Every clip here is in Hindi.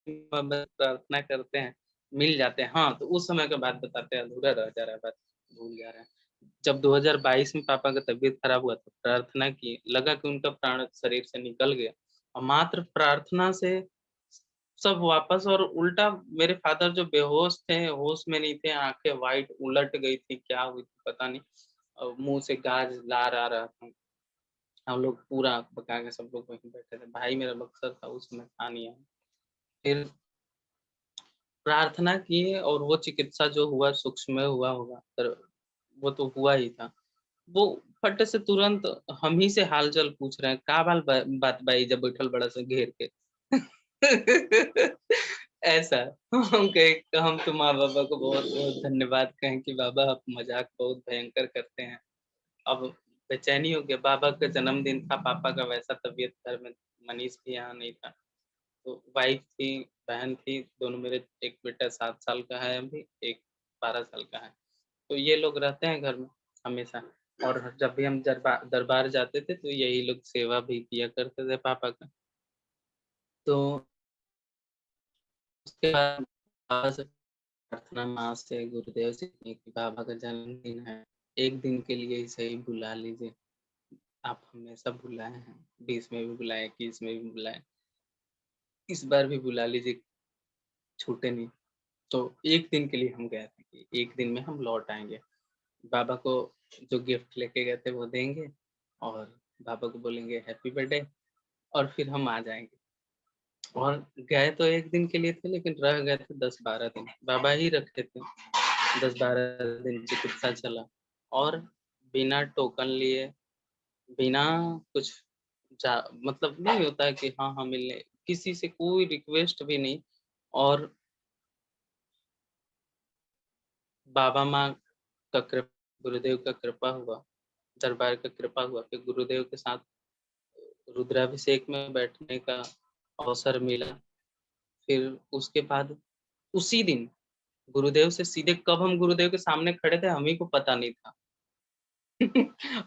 बस प्रार्थना करते हैं, मिल जाते हैं। हाँ, तो उस समय का बात बताते हैं, अधूरा रह जा रहा है बात, भूल जा रहे हैं। जब 2022 में पापा का तबीयत खराब हुआ था, प्रार्थना की, लगा कि उनका प्राण शरीर से निकल गया और मात्र प्रार्थना से सब वापस और उल्टा मेरे फादर जो बेहोश थे, होश में नहीं थे, आँखें व्हाइट उलट गई थी, क्या हुई थी पता नहीं। मुँह से गाज लार आ रहा था। हम लोग पूरा आँख पका के सब लोग वहीं बैठे थे। भाई मेरा बक्सर था, उस समय था नहीं यहाँ। फिर प्रार्थना किए और वो चिकित्सा जो हुआ सूक्ष्म में हुआ होगा, पर वो तो हुआ ही था। वो फट से तुरंत हम ही से हाल-चाल पूछ रहे हैं, "का बाल बा बात बा एइजा बैठल बड़ा सन घेर के?" ऐसा। हम कहे हम तो माँ-बाबा को बहुत-बहुत धन्यवाद कहें कि बाबा आप मज़ाक बहुत भयंकर करते हैं। अब बेचैनी हो गया, बाबा का जन्मदिन था, पापा का वैसा तबीयत घर में मनीष भी यहाँ नहीं था। तो वाइफ़ थी, बहन थी, दोनों मेरे एक बेटा 7 साल का है अभी, एक 12 साल का है। तो ये लोग रहते हैं घर में हमेशा और जब भी हम दरबार जाते थे तो यही लोग सेवा भी किया करते थे पापा का। तो उसके बाद बाबा से प्रार्थना माँ से, गुरुदेव से की कि बाबा का जन्मदिन है, एक दिन के लिए ही सही बुला लीजिए। आप हमेशा बुलाए हैं, 20 में भी बुलाए, 21 में भी बुलाए, इस बार भी बुला लीजिए, छूटे नहीं। तो 1 दिन के लिए हम गए थे कि 1 दिन में हम लौट आएँगे। बाबा को जो गिफ्ट लेके गए थे वो देंगे और बाबा को बोलेंगे हैप्पी बर्थडे और फिर हम आ जाएँगे। और गए तो 1 दिन के लिए थे लेकिन रह गए थे 10-12 दिन। बाबा ही रखे थे। 10-12 दिन चिकित्सा चला और बिना टोकन लिए, बिना कुछ जा मतलब नहीं होता है कि हाँ, हाँ, मिलने किसी से कोई रिक्वेस्ट भी नहीं और बाबा माँ का गुरुदेव का कृपा हुआ, दरबार का कृपा हुआ कि गुरुदेव के साथ रुद्राभिषेक में बैठने का अवसर मिला। फिर उसके बाद उसी दिन गुरुदेव से सीधे कब हम गुरुदेव के सामने खड़े थे हम ही को पता नहीं था।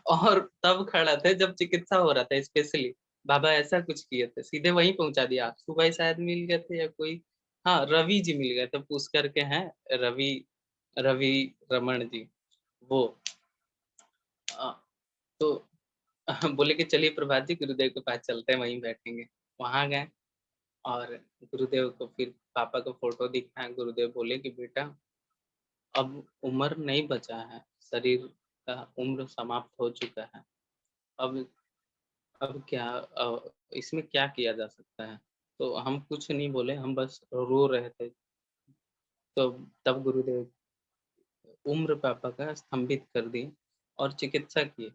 और तब खड़ा थे जब चिकित्सा हो रहा था स्पेशली। बाबा ऐसा कुछ किए थे, सीधे वहीं पहुँचा दिया। सुबह ही शायद मिल गए थे या कोई हाँ, रवि जी मिल गए थे, पुष्कर के हैं रवि रवि रमण जी, वो। अ, तो बोले कि चलिए प्रभात जी गुरुदेव के पास चलते हैं, वहीं बैठेंगे। वहाँ गए और गुरुदेव को फिर पापा को फ़ोटो दिखाया, गुरुदेव बोले कि बेटा अब उम्र नहीं बचा है, शरीर का उम्र समाप्त हो चुका है। अब अब क्या इसमें क्या किया जा सकता है? तो हम कुछ नहीं बोले, हम बस रो रहे थे। तो तब गुरुदेव उम्र पापा का स्तंभित कर दिए और चिकित्सा किए।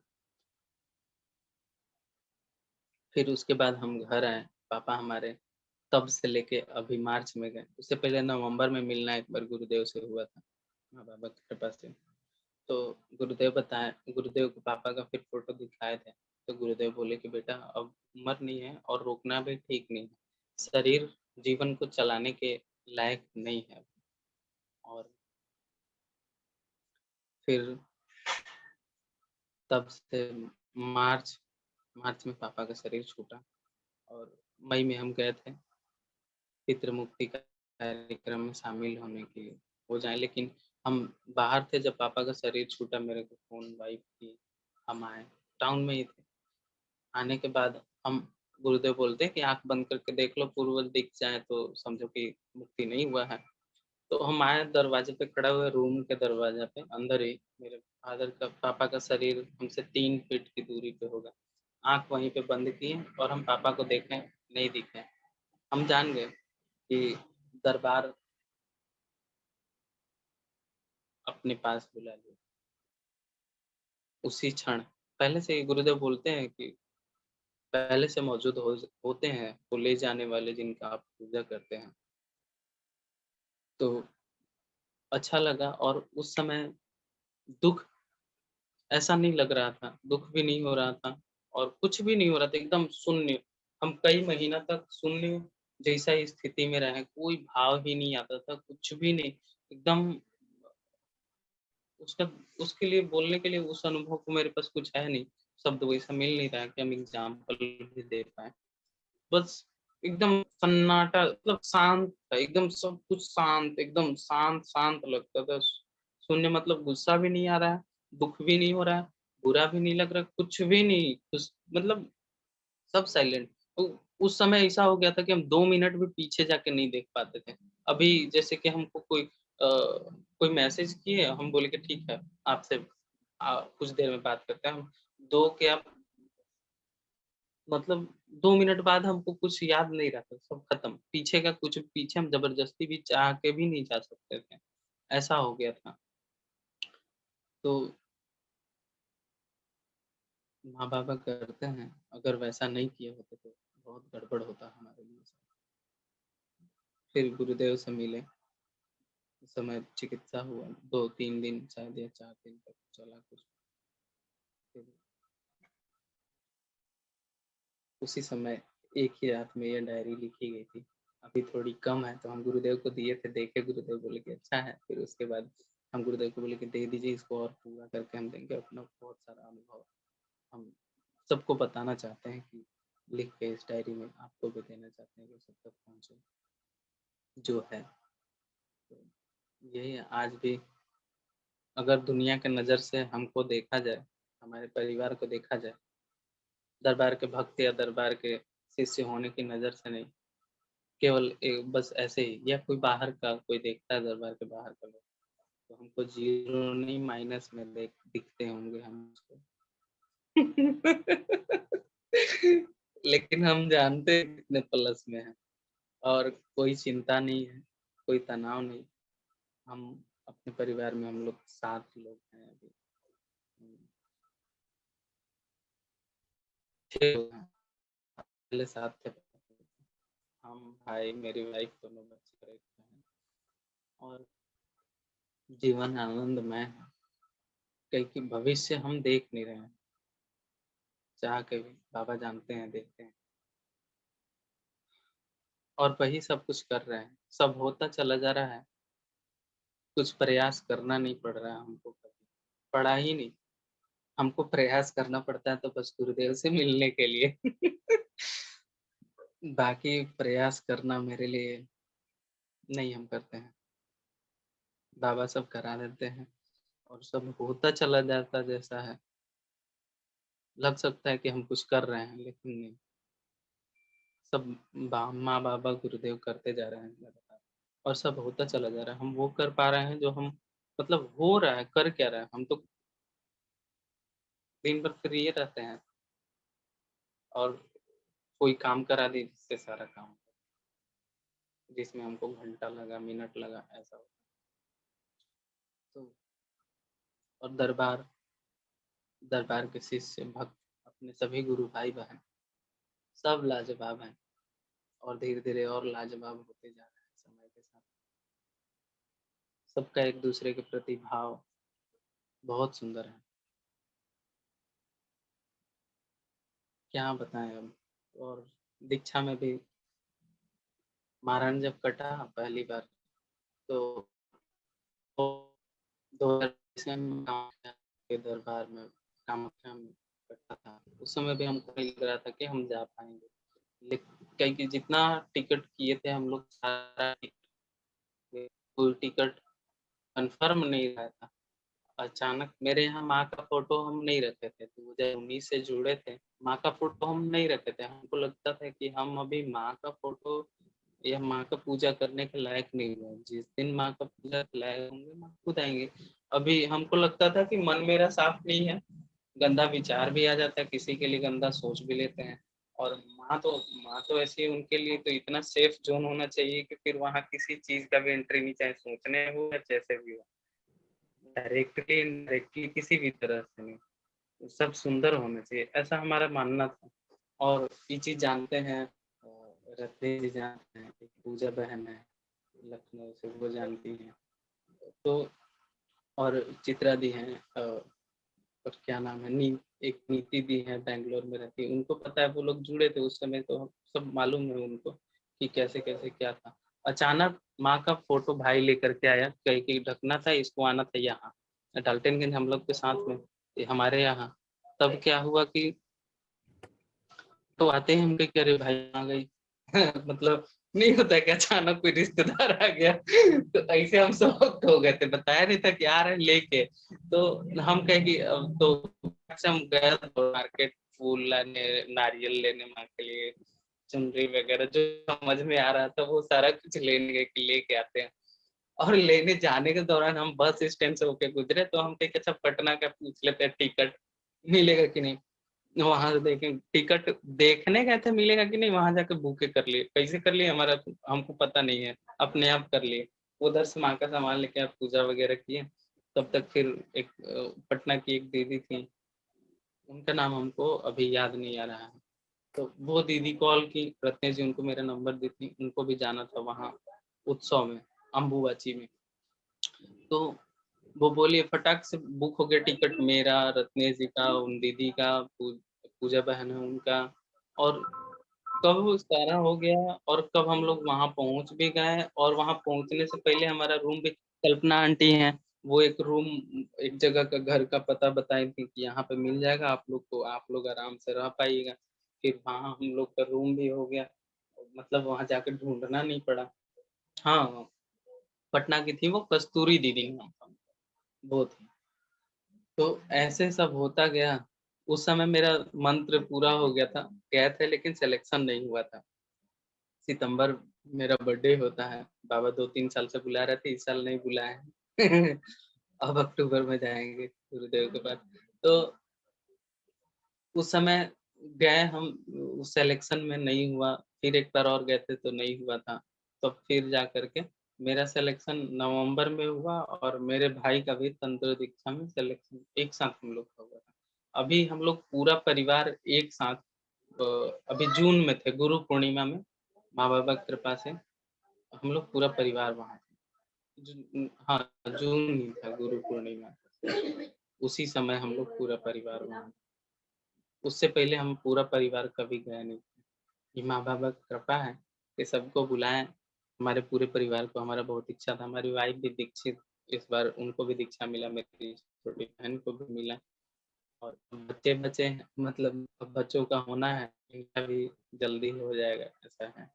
फिर उसके बाद हम घर आए, पापा हमारे तब से लेके अभी मार्च में गए। उससे पहले नवंबर में मिलना एक बार गुरुदेव से हुआ था, माँ-बाबा की कृपा से। तो गुरुदेव को पापा का फिर फ़ोटो दिखाए थे, तो गुरुदेव बोले कि बेटा अब उम्र नहीं है और रोकना भी ठीक नहीं है। शरीर जीवन को चलाने के लायक नहीं है और फिर तब से मार्च मार्च में पापा का शरीर छूटा और मई में हम गए थे पितृ मुक्ति का कार्यक्रम में शामिल होने के लिए, हो जाएँ लेकिन हम बाहर थे जब पापा का शरीर छूटा मेरे को फ़ोन वाइफ़ की, हम आए, टाउन में ही थे। आने के बाद हम गुरुदेव बोलते हैं कि आँख बंद करके देख लो पूर्वज दिख जाए तो समझो कि मुक्ति नहीं हुआ है। तो हम आए दरवाजे पे खड़ा हुए रूम के दरवाज़ा पे अंदर ही मेरे फ़ादर का पापा का शरीर हमसे 3 फीट की दूरी पे होगा। आँख वहीं पे बंद किए और हम पापा को देखे, नहीं दिखे। हम जान गए कि दरबार अपने पास बुला लिया। उसी क्षण पहले से ही गुरुदेव बोलते हैं कि पहले से मौजूद होते हैं, वो ले जाने वाले जिनका आप पूजा करते हैं। तो अच्छा लगा और उस समय दुःख ऐसा नहीं लग रहा था, दुःख भी नहीं हो रहा था और कुछ भी नहीं हो रहा था, एकदम शून्य। हम कई महीना तक शून्य जैसा ही स्थिति में रहे, कोई भाव ही नहीं आता था, कुछ भी नहीं। एकदम उसका उसके लिए बोलने के लिए उस अनुभव को मेरे पास कुछ है नहीं, शब्द वैसा मिल नहीं रहा है कि हम एग्ज़ाम्पल भी दे पाएँ। बस एकदम सन्नाटा, मतलब शांत था, एकदम सब कुछ शांत, एकदम शांत शांत लगता था। शून्य, मतलब गुस्सा भी नहीं आ रहा है, दुख भी नहीं हो रहा है, बुरा भी नहीं लग रहा, कुछ भी नहीं, कुछ मतलब सब साइलेंट। तो उस समय ऐसा हो गया था कि हम 2 मिनट भी पीछे जाके नहीं देख पाते थे। अभी जैसे कि हमको कोई मैसेज किए, हम बोले कि ठीक है, आपसे कुछ देर में बात करते हैं। हम 2 क्या, मतलब 2 मिनट बाद हमको कुछ याद नहीं रहता, सब खत्म। पीछे का कुछ, पीछे हम ज़बरदस्ती भी चाह के भी नहीं जा सकते थे, ऐसा हो गया था। तो माँ-बाप करते हैं, अगर वैसा नहीं किए होते तो बहुत गड़बड़ होता हमारे लिए। फिर गुरुदेव से मिले, उस समय चिकित्सा हुआ, 2-3 दिन शायद या 4 दिन तक चला कुछ। फिर उसी समय एक ही रात में ये डायरी लिखी गई थी। अभी थोड़ी कम है तो हम गुरुदेव को दिए थे, देखे, गुरुदेव बोले कि अच्छा है। फिर उसके बाद हम गुरुदेव को बोले कि दे दीजिए इसको और पूरा करके हम देंगे। अपना बहुत सारा अनुभव हम सबको बताना चाहते हैं कि लिख के इस डायरी में आपको भी देना चाहते हैं कि सब तक पहुँचे जो है। तो यही है, आज भी अगर दुनिया के नज़र से हमको देखा जाए, हमारे परिवार को देखा जाए, दरबार के भक्त या दरबार के शिष्य होने की नज़र से नहीं, केवल बस ऐसे ही, या कोई बाहर का कोई देखता है दरबार के बाहर का लोग, तो हमको ज़ीरो नहीं माइनस में दिखते होंगे हम उसको। लेकिन हम जानते हैं कितने प्लस में हैं, और कोई चिंता नहीं है, कोई तनाव नहीं। हम अपने परिवार में हम लोग 7 लोग हैं अभी। 6 लोग हैं, पहले 7 थे। हम, भाई, मेरी वाइफ, दोनों बच्चे और एक बहन, और जीवन आनंदमय है, क्योंकि भविष्य हम देख नहीं रहे हैं, चाह के भी। बाबा जानते हैं, देखते हैं, और वही सब कुछ कर रहे हैं। सब होता चला जा रहा है, कुछ प्रयास करना नहीं पड़ रहा है हमको कभी, पड़ा ही नहीं। हमको प्रयास करना पड़ता है तो बस गुरुदेव से मिलने के लिए। बाकी प्रयास करना मेरे लिए नहीं हम करते हैं, बाबा सब करा देते हैं, और सब होता चला जाता जैसा है। लग सकता है कि हम कुछ कर रहे हैं, लेकिन नहीं, सब माँ बाबा गुरुदेव करते जा रहे हैं लगातार, और सब होता चला जा रहा है। हम वो कर पा रहे हैं जो हम, मतलब हो रहा है, कर क्या रहे हैं, हम तो दिन भर फ्री रहते हैं, और कोई काम करा दी जिससे सारा काम, जिसमें हमको घंटा लगा, मिनट लगा, ऐसा होता है। तो और दरबार के शिष्य भक्त, अपने सभी गुरु भाई बहन, सब लाजवाब हैं, और धीरे-धीरे और लाजवाब होते जा रहे हैं समय के साथ। सबका एक दूसरे के प्रति भाव बहुत सुंदर है। क्या बताएँ अब। और दीक्षा में भी महाराज जब कटा पहली बार, तो वो 2020 में कामाख्या के दरबार में, कामाख्या में कटा था। उस समय भी हमको नहीं लग रहा था कि हम जा पाएँगे। क्योंकि जितना टिकट किए थे हम लोग, सारा टिकट, कोई टिकट कन्फर्म नहीं रहा था। अचानक मेरे यहाँ माँ का फ़ोटो हम नहीं रखे थे, 2019 से जुड़े थे, माँ का फ़ोटो हम नहीं रखे थे। हमको लगता था कि हम अभी माँ का फ़ोटो या माँ का पूजा करने के लायक नहीं हुए। जिस दिन माँ का पूजा के लायक होंगे, माँ खुद आएँगे। अभी हमको लगता था कि मन मेरा साफ नहीं है, गंदा विचार भी आ जाता है, किसी के लिए गंदा सोच भी लेते हैं। और माँ तो ऐसी है, उनके लिए तो इतना सेफ ज़ोन होना चाहिए कि फिर वहाँ किसी चीज़ का भी एंट्री नहीं, चाहे सोचने हो या जैसे भी हो। डायरेक्टली, इनडायरेक्टली, किसी भी तरह से नहीं, सब सुंदर होना चाहिए, ऐसा हमारा मानना था। और ये चीज़ जानते हैं, रत्नी जी जानते हैं, एक पूजा बहन है, लखनऊ से, वो जानती हैं। तो और चित्रा दी हैं, और क्या नाम है, एक नीति दी है, बैंगलोर में रहती है, उनको पता है, वो लोग जुड़े थे उस समय, तो सब मालूम है उनको कि कैसे-कैसे क्या था। अचानक माँ का फ़ोटो भाई लेकर के आया, कहे कि ढकना था, इसको आना था यहाँ, डाल्टनगंज हम लोग के साथ में, ये हमारे यहाँ। तब क्या हुआ कि तो आते ही हम कहे कि अरे भाई कहाँ गई? मतलब नहीं होता कि अचानक कोई रिश्तेदार आ गया तो ऐसे हम शॉक्ड हो गए थे, बताया नहीं था कि आ रहे हैं लेके। तो हम कहे कि अब तो से हम गए तो मार्केट फूल लाने, नारियल लेने माँ के लिए, चुनरी वगैरह जो समझ में आ रहा था वो सारा कुछ लेने लेके आते हैं। और लेने जाने के दौरान हम बस स्टैंड से होके गुजरे तो हम कहे कि अच्छा पटना का पूछ लेते हैं टिकट मिलेगा कि नहीं। वहां से देखें टिकट देखने गए थे मिलेगा कि नहीं, वहां जाके बुके कर लिए, कैसे कर लिए हमारा हमको पता नहीं है, अपने आप कर लिए। उधर से माँ का सामान लेके आप पूजा वगैरह किए। तब तक फिर एक पटना की एक दीदी थी, उनका नाम हमको अभी याद नहीं आ रहा है। तो वो दीदी कॉल की, रत्नेश जी उनको मेरा नंबर दी थी, उनको भी जाना था वहाँ उत्सव में, अम्बुबाची में। तो वो बोली फटाक से बुक हो गया टिकट, मेरा, रत्नेश जी का, उन दीदी का, पूजा बहन है उनका। और कब वो सारा हो गया और कब हम लोग वहाँ पहुँच भी गए, और वहाँ पहुँचने से पहले हमारा रूम भी, कल्पना आंटी हैं, वो एक रूम, एक जगह का घर का पता बताई थी कि यहाँ पे मिल जाएगा आप लोग को, आप लोग आराम से रह पाइएगा। फिर वहाँ हम लोग का रूम भी हो गया, मतलब वहाँ जाके ढूँढना नहीं पड़ा। हाँ, पटना की थी वो, कस्तूरी दीदी नाम था, वो थी। तो ऐसे सब होता गया। उस समय मेरा मंत्र पूरा हो गया था, गए थे लेकिन सिलेक्शन नहीं हुआ था। सितंबर मेरा बर्थडे होता है, बाबा 2-3 साल से बुला रहे थे, इस साल नहीं बुलाए हैं। अब अक्टूबर में जाएँगे गुरुदेव के पास। तो उस समय गए हम, उस सिलेक्शन में नहीं हुआ, फिर एक बार और गए थे तो नहीं हुआ था। तो फिर जा कर के मेरा सिलेक्शन नवंबर में हुआ और मेरे भाई का भी तंत्र दीक्षा में सिलेक्शन एक साथ हम लोग का हुआ था। अभी हम लोग पूरा परिवार एक साथ अ, अभी जून में थे, गुरु पूर्णिमा में, माँ-बाबा की कृपा से हम लोग पूरा परिवार वहाँ थे। हाँ, जून ही था गुरु पूर्णिमा, उसी समय हम लोग पूरा परिवार वहाँ, उससे पहले हम पूरा परिवार कभी गए नहीं थे। ये माँ-बाबा की कृपा है कि सबको बुलाएँ, हमारे पूरे परिवार को, हमारा बहुत इच्छा था। हमारी वाइफ़ भी दीक्षित, इस बार उनको भी दीक्षा मिला, मेरी छोटी बहन को भी मिला, और बच्चे बचे हैं, मतलब अब बच्चों का होना है, इनका भी जल्दी हो जाएगा, ऐसा है।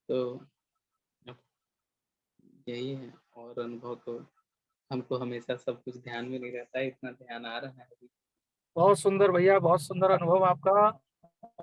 तो अब यही है, और अनुभव तो हमको हमेशा सब कुछ ध्यान में नहीं रहता है, इतना ध्यान आ रहा है अभी। बहुत सुंदर भैया, बहुत सुंदर अनुभव आपका।